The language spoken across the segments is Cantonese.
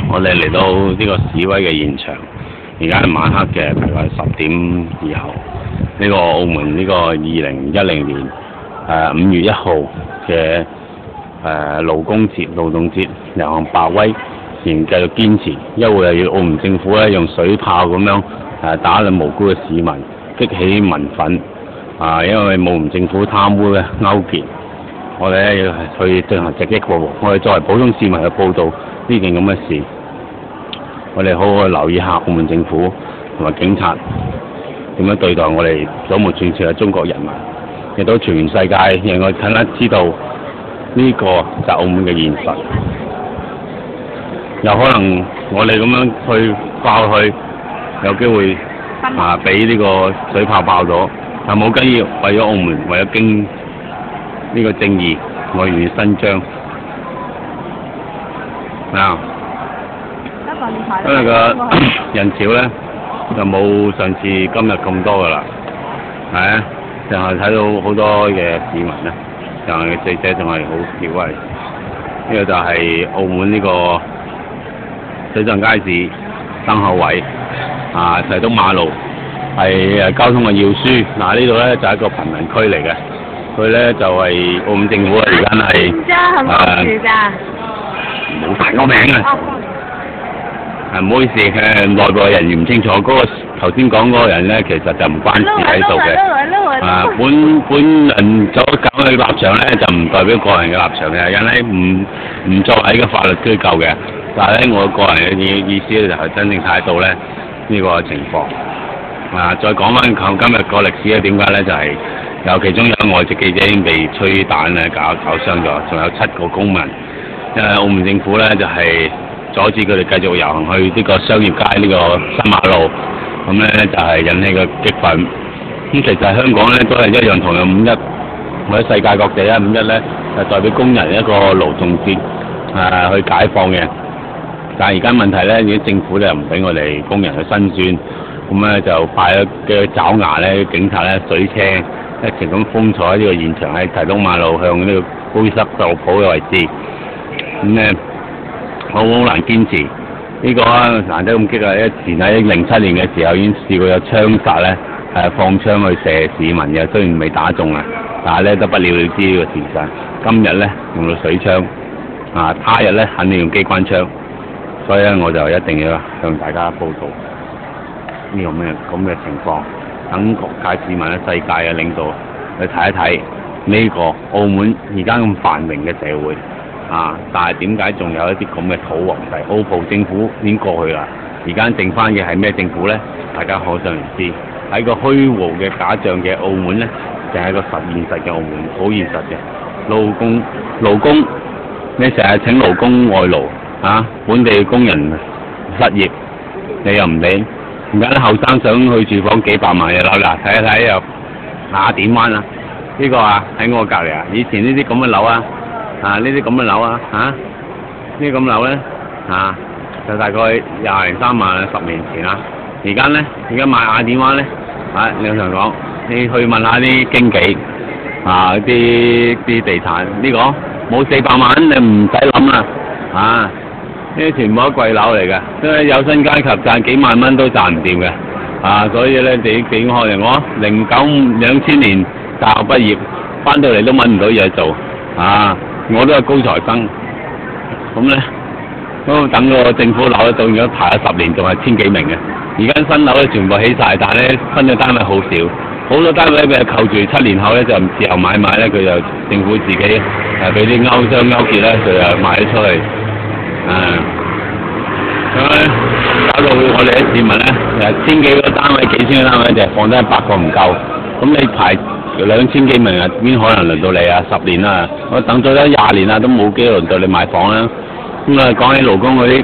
我哋嚟到呢個示威嘅現場，而家係晚黑嘅，大概10點以後。呢個澳門呢個2010年5月1號嘅勞動節遊行罷威，仍繼續堅持，一會又要澳門政府咧用水炮咁樣打兩無辜嘅市民，激起民憤。因為澳門政府貪污嘅勾結，我哋咧要去進行直擊報導。我哋作為普通市民去報導呢件咁嘅事，我哋好好留意下澳門政府同埋警察點樣對待我哋手無寸鐵嘅中國人民，亦都全世界讓我更加知道呢個就係澳門嘅現實。有可能我哋咁樣去爆去，有機會俾呢個水炮爆咗，但冇緊要，為咗澳門，為咗經呢個正義，我願意伸張。因為個人潮咧就冇上次今日咁多噶啦，淨係睇到好多嘅市民咧，就係記者仲係好示威。呢個就係澳門呢個水上街市燈口位，提督馬路係交通嘅要輸。呢度咧就係一個貧民區嚟嘅，佢咧就係澳門政府而家係冇提我名啊！唔好意思，內部人員唔清楚，嗰個頭先講嗰個人咧，其實就唔關事喺度嘅。本人所講嘅立場咧，就唔代表個人嘅立場嘅，因為唔作為一個法律機構嘅。但係咧，我個人嘅意思咧，就係真正睇到咧呢個情況。再講翻今日個歷史咧，點解咧？就係有其中有外籍記者已經被催彈咧搞傷咗，仲有7個公民。因為澳門政府咧就係阻止佢哋繼續遊行去呢個商業街呢個新馬路，咁咧就係引起個激憤。咁其實香港咧都係一樣，同樣5·1或者世界各地咧5·1咧係代表工人一個勞動節去解放嘅。但係而家問題咧，而家政府咧又唔俾我哋工人去申訴，咁咧就派咗嘅爪牙咧警察咧水車一直咁封鎖呢個現場，喺提督馬路向呢個杯塞道鋪嘅位置。咁咧好難堅持呢個難得咁激啊！前喺07年嘅時候已經試過有槍殺咧，放槍去射市民嘅，雖然未打中啊，但係咧都不了了之呢個事實。今日咧用到水槍，他日咧肯定用機關槍，所以咧我就一定要向大家報導呢個咁嘅情況，等各界市民咧、世界嘅領導去睇一睇呢個澳門而家咁繁榮嘅社會。但係點解仲有一啲咁嘅土皇帝？澳葡政府已經過去啦，而家剩翻嘅係咩政府咧？大家可想而知，喺個虛無嘅假象嘅澳門咧，就係一個現實嘅澳門，好現實嘅。勞工，你成日請勞工外勞，本地工人失業，你又唔理。而家啲後生想去住房幾百萬嘅樓啦，睇一睇又雅典灣啊！呢個喺我隔離啊！以前呢啲咁嘅樓呢啲咁嘅樓呢啲咁樓咧就大概20、30萬10年前啦。而家買雅典灣咧你常講，你去問下啲經紀啲地產呢個冇400萬你唔使諗啦呢啲全部都貴樓嚟嘅，因為有薪階級賺幾萬蚊都賺唔掂嘅所以咧你點可能我2000年大學畢業翻到嚟都揾唔到嘢做我都係高材生，咁咧都等個政府樓到咗排咗10年，仲係1000幾名嘅。而家新樓咧全部起晒，但係咧分嘅單位好少，好多單位俾佢扣住7年後咧就自由買賣咧，佢就政府自己俾啲勾商勾結咧，佢就賣咗出去咁咧搞到我哋啲市民咧1000幾個單位、幾千個單位就放得100個唔夠，咁你排2000幾名邊可能輪到你10年啦，我等咗20年啦，都冇機會輪到你買房啦。咁講起勞工嗰啲，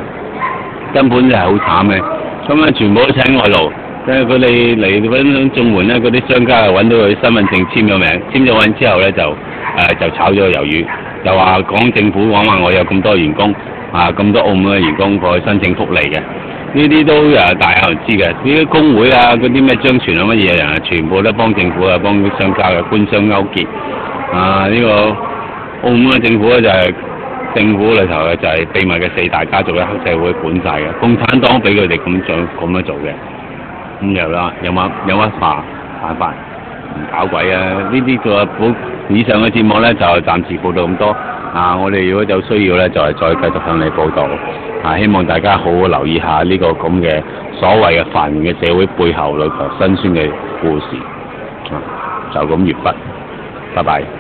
根本就係好慘嘅。咁全部都請外勞，即係佢哋嚟揾綜援咧，嗰啲商家揾到佢身份證簽咗名，簽咗名之後咧就炒咗個魷魚，就話講政府講話我有咁多員工咁多澳門嘅員工過去申請福利嘅。呢啲都大有人知嘅，呢啲工會嗰啲咩張傳乜嘢人全部都幫政府幫商家嘅官商勾結呢個澳門嘅政府咧就係政府裏頭嘅就係秘密嘅四大家族嘅黑社會管晒嘅，共產黨俾佢哋咁樣做嘅，咁又啦，有乜辦法唔搞鬼啊？呢啲以上嘅節目咧就暫時報道咁多，我哋如果有需要咧就係再繼續向你報道，希望大家好好留意下呢個咁嘅所謂嘅繁榮嘅社會背後裏頭辛酸嘅故事，就咁完畢，拜拜。